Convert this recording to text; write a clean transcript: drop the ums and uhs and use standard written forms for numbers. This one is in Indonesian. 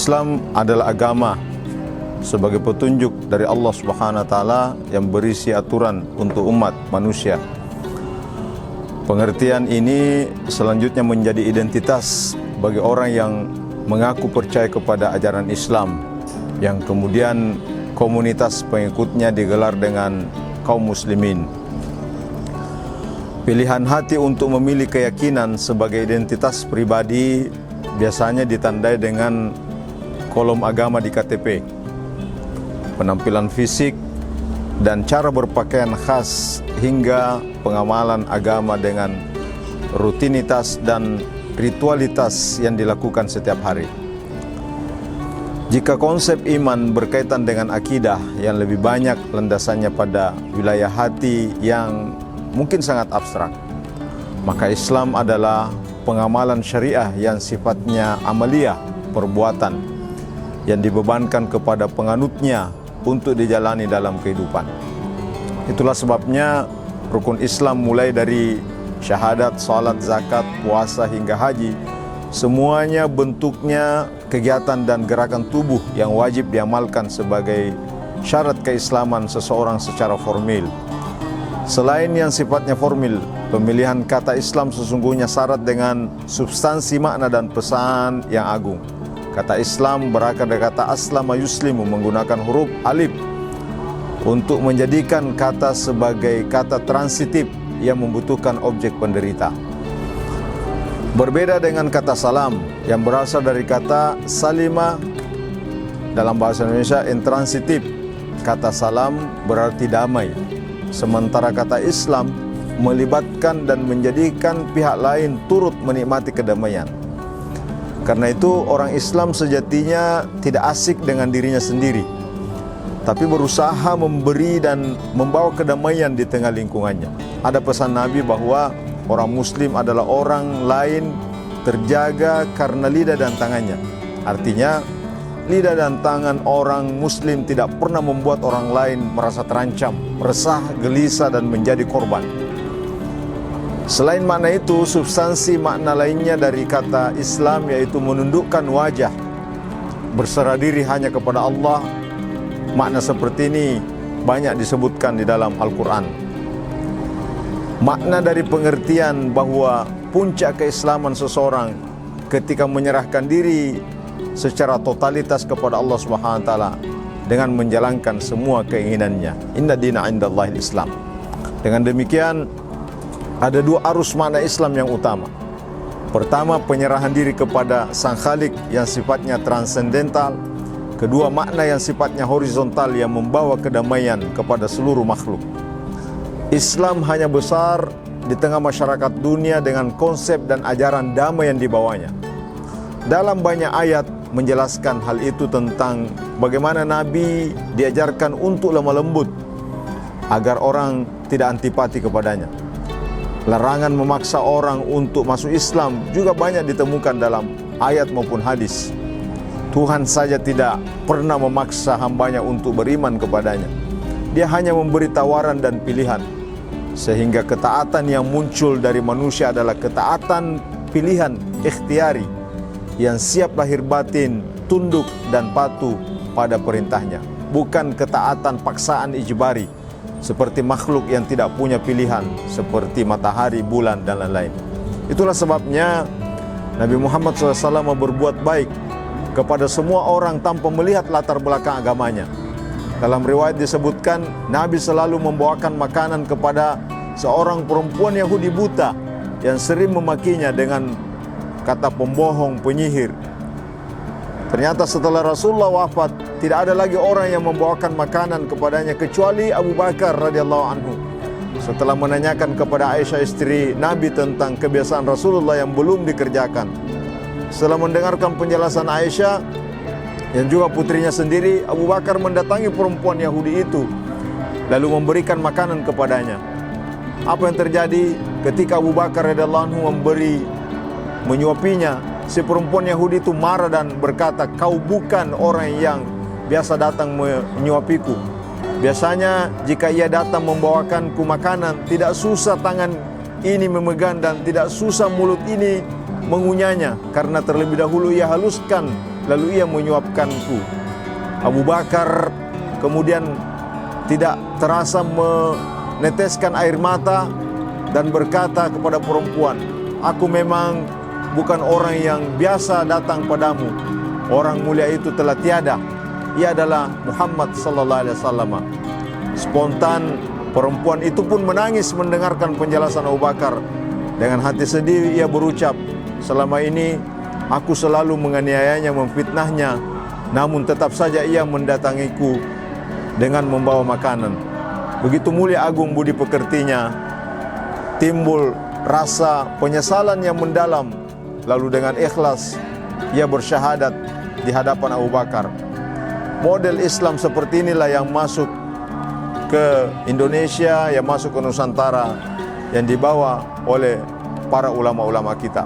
Islam adalah agama sebagai petunjuk dari Allah Subhanahu wa taala yang berisi aturan untuk umat manusia. Pengertian ini selanjutnya menjadi identitas bagi orang yang mengaku percaya kepada ajaran Islam, yang kemudian komunitas pengikutnya digelar dengan kaum muslimin. Pilihan hati untuk memilih keyakinan sebagai identitas pribadi biasanya ditandai dengan kolom agama di KTP, penampilan fisik, dan cara berpakaian khas hingga pengamalan agama dengan rutinitas dan ritualitas yang dilakukan setiap hari. Jika konsep iman berkaitan dengan akidah yang lebih banyak landasannya pada wilayah hati yang mungkin sangat abstrak, maka Islam adalah pengamalan syariah yang sifatnya amaliyah, perbuatan yang dibebankan kepada penganutnya untuk dijalani dalam kehidupan. Itulah sebabnya rukun Islam mulai dari syahadat, salat, zakat, puasa hingga haji, semuanya bentuknya kegiatan dan gerakan tubuh yang wajib diamalkan sebagai syarat keislaman seseorang secara formil. Selain yang sifatnya formil, pemilihan kata Islam sesungguhnya syarat dengan substansi makna dan pesan yang agung. Kata Islam berakar dari kata aslama yuslimu, menggunakan huruf alif untuk menjadikan kata sebagai kata transitif yang membutuhkan objek penderita. Berbeda dengan kata salam yang berasal dari kata salima dalam bahasa Indonesia intransitif. Kata salam berarti damai, sementara kata Islam melibatkan dan menjadikan pihak lain turut menikmati kedamaian. Karena itu orang Islam sejatinya tidak asik dengan dirinya sendiri, tapi berusaha memberi dan membawa kedamaian di tengah lingkungannya. Ada pesan Nabi bahwa orang Muslim adalah orang lain terjaga karena lidah dan tangannya. Artinya, lidah dan tangan orang Muslim tidak pernah membuat orang lain merasa terancam, resah, gelisah, dan menjadi korban. Selain makna itu, substansi makna lainnya dari kata Islam yaitu menundukkan wajah, berserah diri hanya kepada Allah. Makna seperti ini banyak disebutkan di dalam Al-Quran. Makna dari pengertian bahwa puncak keislaman seseorang ketika menyerahkan diri secara totalitas kepada Allah Subhanahu wa taala dengan menjalankan semua keinginannya. Inna dina indallahil Islam. Dengan demikian, ada dua arus makna Islam yang utama. Pertama, penyerahan diri kepada Sang Khalik yang sifatnya transendental. Kedua, makna yang sifatnya horizontal yang membawa kedamaian kepada seluruh makhluk. Islam hanya besar di tengah masyarakat dunia dengan konsep dan ajaran damai yang dibawanya. Dalam banyak ayat menjelaskan hal itu tentang bagaimana Nabi diajarkan untuk lemah lembut agar orang tidak antipati kepadanya. Larangan memaksa orang untuk masuk Islam juga banyak ditemukan dalam ayat maupun hadis. Tuhan saja tidak pernah memaksa hambanya untuk beriman kepadanya. Dia hanya memberi tawaran dan pilihan. Sehingga ketaatan yang muncul dari manusia adalah ketaatan pilihan ikhtiari yang siap lahir batin, tunduk dan patuh pada perintahnya. Bukan ketaatan paksaan ijbari seperti makhluk yang tidak punya pilihan seperti matahari, bulan, dan lain-lain. Itulah sebabnya Nabi Muhammad SAW berbuat baik kepada semua orang tanpa melihat latar belakang agamanya. Dalam riwayat disebutkan, Nabi selalu membawakan makanan kepada seorang perempuan Yahudi buta yang sering memakinya dengan kata pembohong, penyihir. Ternyata setelah Rasulullah wafat, tidak ada lagi orang yang membawakan makanan kepadanya kecuali Abu Bakar radhiyallahu anhu. Setelah menanyakan kepada Aisyah istri Nabi tentang kebiasaan Rasulullah yang belum dikerjakan, setelah mendengarkan penjelasan Aisyah yang juga putrinya sendiri, Abu Bakar mendatangi perempuan Yahudi itu lalu memberikan makanan kepadanya. Apa yang terjadi ketika Abu Bakar radhiyallahu anhu menyuapinya? Si perempuan Yahudi itu marah dan berkata, "Kau bukan orang yang biasa datang menyuapiku. Biasanya jika ia datang membawakanku makanan, tidak susah tangan ini memegang dan tidak susah mulut ini mengunyahnya, karena terlebih dahulu ia haluskan lalu ia menyuapkanku. Abu Bakar kemudian tidak terasa meneteskan air mata dan berkata kepada perempuan, "Aku memang bukan orang yang biasa datang padamu. Orang mulia itu telah tiada. Ia adalah Muhammad sallallahu alaihi wasallam." Spontan perempuan itu pun menangis mendengarkan penjelasan Abu Bakar. Dengan hati sedih ia berucap, "Selama ini aku selalu menganiayanya, memfitnahnya, namun tetap saja ia mendatangiku dengan membawa makanan." Begitu mulia agung budi pekertinya, timbul rasa penyesalan yang mendalam. Lalu dengan ikhlas ia bersyahadat di hadapan Abu Bakar. Model Islam seperti inilah yang masuk ke Indonesia, yang masuk ke Nusantara, yang dibawa oleh para ulama-ulama kita.